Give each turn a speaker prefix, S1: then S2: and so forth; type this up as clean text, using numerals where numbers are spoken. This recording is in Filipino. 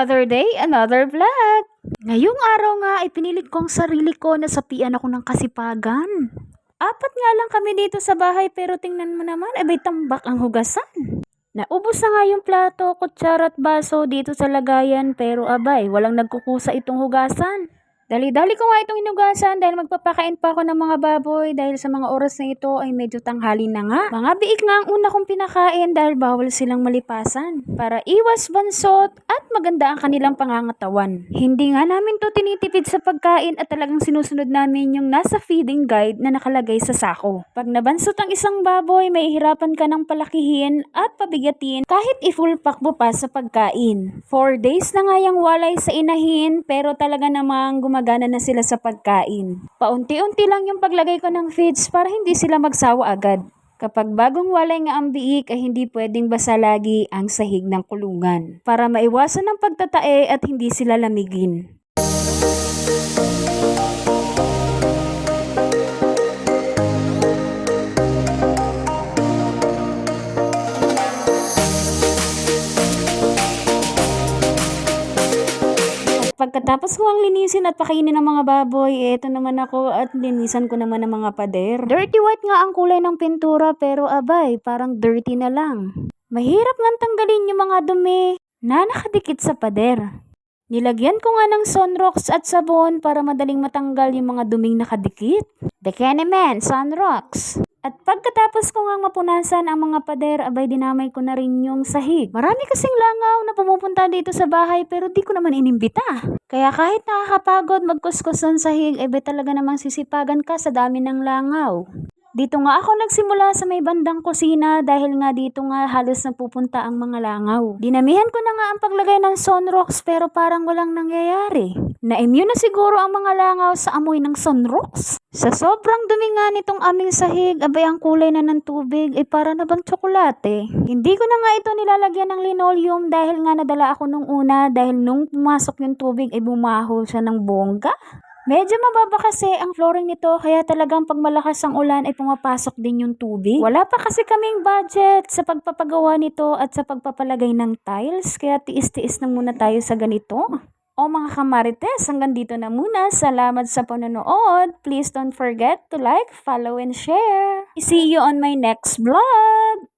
S1: Another day, another vlog. Ngayong araw nga ay pinilit kong sarili ko na sapian ako ng kasipagan. Apat nga lang kami dito sa bahay pero tingnan mo naman, abay tambak ang hugasan. Naubos na nga yung plato, kutsara at baso dito sa lagayan pero abay, walang nagkukusa itong hugasan. Dali-dali ko nga itong hinugasan dahil magpapakain pa ako ng mga baboy dahil sa mga oras na ito ay medyo tanghali na nga. Mga biik nga ang una kong pinakain dahil bawal silang malipasan para iwas bansot at maganda ang kanilang pangangatawan. Hindi nga namin to tinitipid sa pagkain at talagang sinusunod namin yung nasa feeding guide na nakalagay sa sako. Pag nabansot ang isang baboy, may hirapan ka ng palakihin at pabigatin kahit i-full pack mo pa sa pagkain. 4 days na nga yung walay sa inahin pero talaga namang gumagana na sila sa pagkain. Paunti-unti lang yung paglagay ko ng feeds para hindi sila magsawa agad. Kapag bagong walay nga ang biik ay hindi pwedeng basa lagi ang sahig ng kulungan para maiwasan ang pagtatae at hindi sila lamigin. Pagkatapos ko ang linisin at pakainin ng mga baboy, eto naman ako at linisan ko naman ng mga pader. Dirty white nga ang kulay ng pintura pero abay, parang dirty na lang. Mahirap nga tanggalin yung mga dumi na nakadikit sa pader. Nilagyan ko nga ng Sunrox at sabon para madaling matanggal yung mga duming nakadikit. The Kenneman Sunrox. At pagkatapos ko nga mapunasan ang mga pader, abay dinamay ko na rin yung sahig. Marami kasing langaw na pumupunta dito sa bahay pero di ko naman inimbita. Kaya kahit nakakapagod magkuskus ng sahig, abay talaga namang sisipagan ka sa dami ng langaw. Dito nga ako nagsimula sa may bandang kusina dahil nga dito nga halos napupunta ang mga langaw. Dinamihan ko na nga ang paglagay ng Sunrox pero parang walang nangyayari. Na-immune na siguro ang mga langaw sa amoy ng Sunrox. Sa sobrang dumi nga nitong aming sahig, abay ang kulay na ng tubig ay para na bang tsokolate. Hindi ko na nga ito nilalagyan ng linoleum dahil nga nadala ako nung una dahil nung pumasok yung tubig ay bumaho siya ng bongga. Medyo mababa kasi ang flooring nito kaya talagang pag malakas ang ulan ay pumapasok din yung tubig. Wala pa kasi kaming budget sa pagpapagawa nito at sa pagpapalagay ng tiles kaya tiis-tiis na muna tayo sa ganito. O mga kamarites, hanggang dito na muna. Salamat sa panonood. Please don't forget to like, follow, and share. See you on my next vlog!